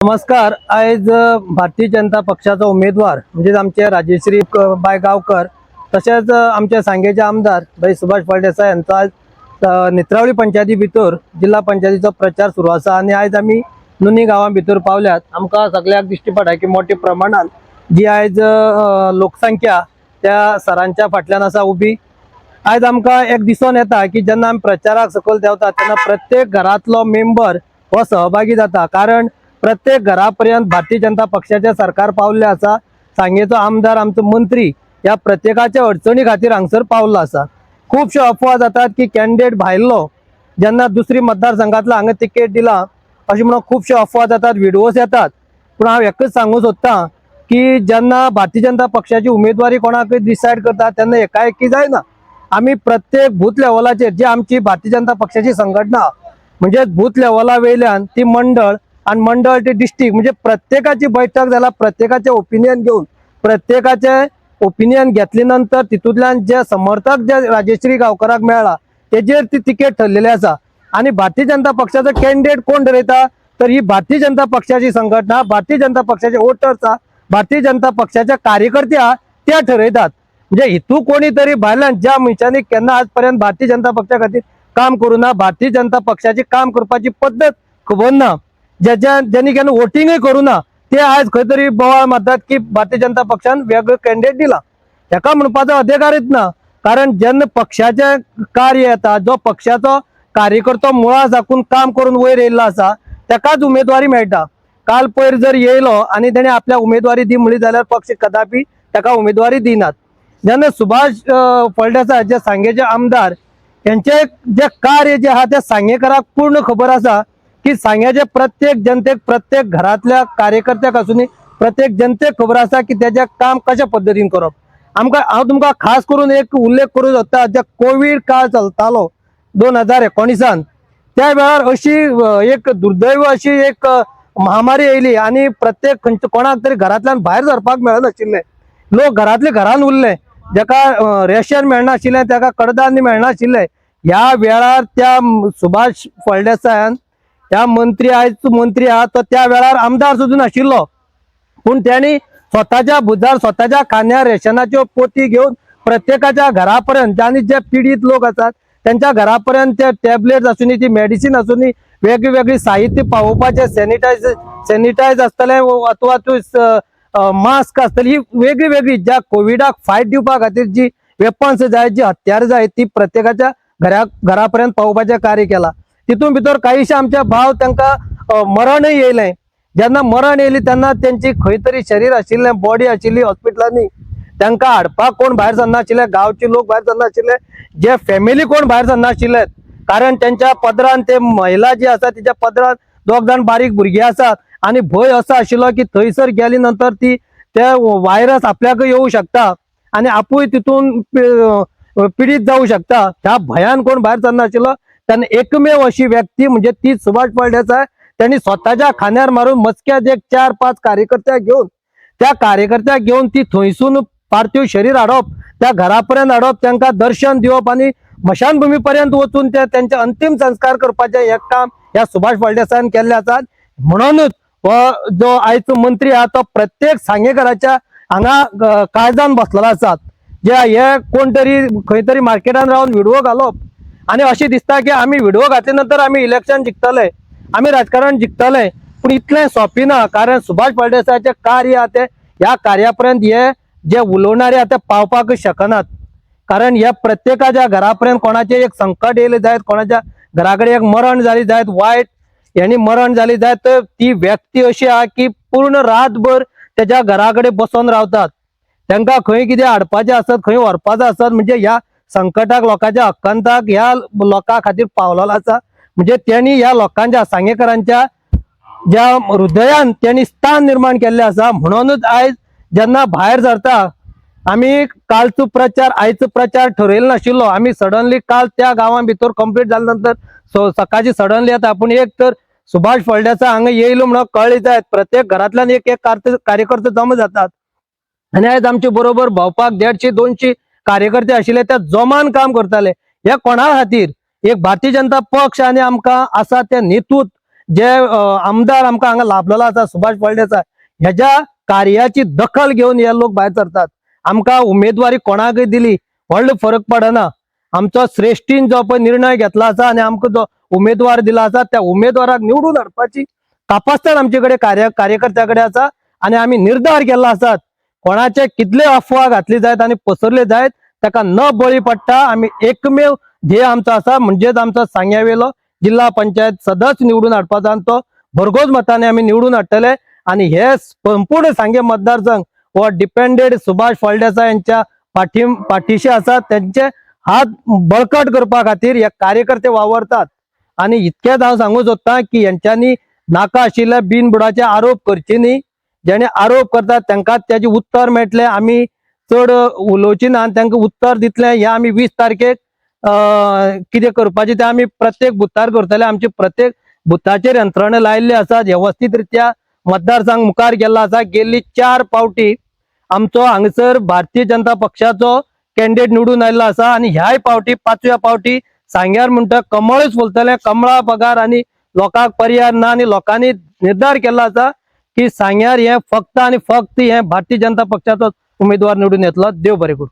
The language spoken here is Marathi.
नमस्कार। आज भारतीय जनता पक्षाचा उमेदवार म्हणजे आमचे राजेश्री बाय गावकर तसेच आमच्या सांगेचे आमदार भाई सुभाष फळदेसाई यांचा आज नेत्रावळी पंचायती भितर जिल्हा पंचायतीचा प्रचार सुरू असा आणि आज आम्ही नुनी गावां भितर पावल्यात। आमका सगळ्याक दिश्टी पडटा की मोठ्या प्रमाणात जी आज लोकसंख्या त्या सरांच्या फाटल्यान असा उभी। आज आमका एक दिसून येता की जेन्ना आमी प्रचाराक सकयल देवता तेन्ना प्रत्येक घरातलो मेंबर हो सहभागी जाता, कारण प्रत्येक घरापर्यंत भारतीय जनता पक्षाचे सरकार पावले असा। सांगेचो आमदार आमचो मंत्री या प्रत्येकाच्या अडचणी खातीर हांगसर पावलो असा। खूबशो अफवा जातात की कॅन्डिडेट भायलो जेन्ना दुसरी मतदारसंघातलो हांगा तिकेट दिला अशें म्हणून खूबशो अफवा जातात, व्हिडिओज येतात। पूण हांव एकच सांगूं सोदतां की जेन्ना भारतीय जनता पक्षाची उमेदवारी कोणाक डिसायड करता तेन्ना एकाएकी जायना। आम्ही प्रत्येक बूथ लेवलाचेर जी आमची भारतीय जनता पक्षाची संघटना म्हणजे बूथ लेवला वयल्यान ती मंडळ आणि मंडळ ते डिस्ट्रिक्ट म्हणजे प्रत्येकाची बैठक जाला, प्रत्येकाचे ओपिनियन घेतले नंतर तितूंतल्यान जे समर्थक जे राजेश्री गावकराक मेळ्ळा तेजेर ती तिकेट ठरलेली असा। आणि भारतीय जनता पक्षाचा कॅन्डिडेट कोण ठरयता तर ही भारतीय जनता पक्षाची संघटना, भारतीय जनता पक्षाचे वोटर्स, भारतीय जनता पक्षाच्या कार्यकर्ते त्या ठरयतात। म्हणजे हितू कोणी तरी भायल्यान ज्या मनशांनी केन्ना आजपर्यंत भारतीय जनता पक्षा खातीर काम करूं ना, भारतीय जनता पक्षाची काम करपाची पद्धत खबर ना, ज्यांनी केन्ना वोटिंगय करूं ना ते आज खंय तरी बोवाळ मारतात की भारतीय जनता पक्षान वेगळो कॅन्डिडेट दिला। हेका म्हणपाचो अधिकारच ना, कारण जेन्ना पक्षाचे कार्य येता, जो पक्षाचो कार्यकर्तो मुळा साकून काम करून वयर येयल्लो असा तेकाच उमेदवारी मेळटा। काल पयर जर येयलो आणि तेणे आपल्या उमेदवारी दी म्हणली जाल्यार पक्ष कदापि तेका उमेदवारी दिनात। जेन्ना सुभाष फळदेसाई जे सांगेचे आमदार यांचे जे कार्य जे आहा ते सांगेकराक पूर्ण खबर असा की सांगेचे प्रत्येक जनतेक, प्रत्येक घरातल्या कार्यकर्त्याक आसून प्रत्येक जनतेक खबर असा की त्याचे काम कशा पद्धतीन करप। हांव तुमकां खास करून एक उल्लेख करूं सोदता, जे कोविड काळ चलतालो 2019 त्या वेळार अशी एक दुर्दैव अशी एक महामारी येयली आणि प्रत्येक कोणाक तरी घरातल्यान भायर सरपाक मेळनाशिल्लें। लोक घरातले घरान उरले, जाका रेशन मेळनाशिल्लें, ताका कडधान्य मेळनाशिल्लें। ह्या वेळार त्या सुभाष फळदेसायान ह्या मंत्री आयज मंत्री आहा तो त्या वेळार आमदार सुद्दां नाशिल्लो, पूण त्यांनी स्वताच्या भुजार स्वताच्या खांद्यार रेशनाच्यो पोती घेऊन प्रत्येकाच्या घरापर्यंत आणि जे पीडित लोक असतात त्यांच्या घरापर्यंत ते टॅबलेट्स आसून ती मेडिसिन आसून वेगवेगळी साहित्य पावोवपाचे सॅनिटायज आसतले अथवा मास्क आसतली, ही वेगळी ज्या कोविडाक फायट दिवपा खातीर जी वेपन्स जाय, जी हत्यार जाय ती प्रत्येकाच्या घरापर्यंत पावोवपाचें कार्य केला। तितून भितर काहीशे आमच्या भाव तांकां मरणय येयलें। जेन्ना मरण येयली तेन्ना त्यांची खंय तरी शरीर आशिल्लें, बॉडी आशिल्ली हॉस्पिटलांनी, तांकां हाडपाक कोण भायर सरनाशिल्ले, गांवचे लोक भायर सरनाशिल्ले, जे फॅमिली कोण भायर सरनाशिल्ले, कारण त्यांच्या पदरान ते महिला जी आसा तिच्या पदरान 2 जाण बारीक भुरगीं आसात आणि भंय असो आशिल्लो की थंयसर गेली नंतर ती ते व्हायरस आपल्याक येऊ शकता आणि आपूय तितून पीडित जाऊ शकता। ह्या भयान कोण भायर सरनाशिल्लो, तेन्ना एकमेव अशी व्यक्ती म्हणजे ती सुभाष फळदेसाई। त्यांनी स्वतःच्या खांद्यार मारून मस्क्यात एक 4-5 कार्यकर्त्याक घेऊन ती थंयसून पार्थिव शरीर हाडप, त्या घरापर्यंत हाडप, त्यांना दर्शन दिवप आणि स्मशानभूमी पर्यंत वचून त्यांचे अंतिम संस्कार करपाचे हे काम या सुभाष फळदेसाईन केल्ले आसात। म्हणूनच जो आयचो मंत्री आहा तो प्रत्येक सांगेकराच्या हांगा काळजान बसलेलो आसा। जे हे कोण तरी खंय तरी मार्केटान रावन व्हिडिओ घालप आणि अशें दिसता की आम्ही व्हिडिओ घातले नंतर आम्ही इलेक्शन जिखतले, आम्ही राजकारण जिखतले, पण इतलें सोंपी ना। कारण सुभाष फळदेसाईचे कार्य आहा ते ह्या कार्यापर्यंत हे जे उलोवणारे आहा ते पावपाक शकनात, कारण हे प्रत्येकाच्या घरापर्यंत कोणाचे एक संकट येयले जायत, कोणाच्या घराकडे एक मरण जाली जायत, वायट यांनी मरण जाली जायत, तर ती व्यक्ती अशी आहा की पूर्ण रातभर त्याच्या घराकडे बसून रावतात। तांकां खंय कितें हाडपाचें आसत, खंय व्हरपाचें आसत, म्हणजे ह्या संकटाक लोकांच्या हक्कांताक ह्या लोकां खातीर पावलेलो आसा। म्हणजे त्यांनी ह्या लोकांच्या सांगेकरांच्या ज्या हृदयान त्यांनी स्थान निर्माण केल्लें आसा। म्हणूनच आयज जेन्ना भायर सरता आम्ही कालचो प्रचार आयचो प्रचार ठरयलो नाशिल्लो, आम्ही सडनली काल त्या गांवां भितर कंप्लीट जाल्या नंतर सकाळची सडनली येता, पूण एक तर सुभाष फळदेसाई हांगा येयलो म्हणून कळ्ळी जायत, प्रत्येक घरातल्यान एक कार्यकर्ते जमा जातात आणि आज आमचे बरोबर भोंवपाक 150-200 कार्यकर्ते आशिल्ले, त्या जोमान काम करताले। हे कोणा खातीर? एक भारतीय जनता पक्ष आणि आमकां आसा त्या नेतृत्व जे आमदार आमकां हांगा लाभलेलो आसा सुभाष फळदेसाय ह्याच्या कार्याची दखल घेऊन हे लोक भायर सरतात. आमकां उमेदवारी कोणाकय दिली व्हडलो फरक पडना. आमचो श्रेष्ठीन जो पळय निर्णय घेतला आसा आनी आमकां जो उमेदवार दिला आसा त्या उमेदवाराक निवडून हाडपाची तापासतान आमचे कडेन कार्यकर्त्या कडेन आसा आनी आमी निर्धार केल्लो आसात. कोणाचे कितले अफवा घातली जायत आनी पसरले जायत ताका न बळी पडटा आमी एकमेव ध्येय आमचो आसा म्हणजेच आमचो सांग्यावेलो जिल्हा पंचायत सदस्य निवडून हाडपाचो आनी तो भरघोस मतांनी आमी निवडून हाडटले. आणि हे संपूर्ण सांगे मतदारसंघ हो डिपेंडेड सुभाष फळदेसाय यांच्या पाठीशी आसात. त्यांचे हात बळकट करपा खातीर हे कार्यकर्ते वावरतात. आणि इतकेच हांव सांगूं सोदतां की यांच्यांनी नाका आशिल्ले बिनबुडाचे आरोप करचे न्ही. जेणे आरोप करतात तांकां त्याचे उत्तर मेळटले. आमी चड उलोवची ना आनी तांकां उत्तर दितले. हे आमी 20 तारखेक कितें करपाचे ते आमी प्रत्येक बुथार करतले. आमचे प्रत्येक बुथाचेर यंत्रणे लायिल्ले आसात. व्यवस्थितरित्या मतदारसंघ मुखार गेल्लो आसा. गेल्ली 4 फावटी आमचो हांगसर भारतीय जनता पक्षाचो कॅन्डिडेट निवडून आयल्लो आसा आनी ह्याय फावटी 5व्या फावटी सांग्यार म्हणटा कमळच फुलतले. कमळा पगार आनी लोकांक पर्याय ना आनी लोकांनी निर्धार केल्लो आसा की सांग्यार हे फक्त आनी फक्त हे भारतीय जनता पक्षाचो उमेदवार निवडून येतलो. देव बरें करूं.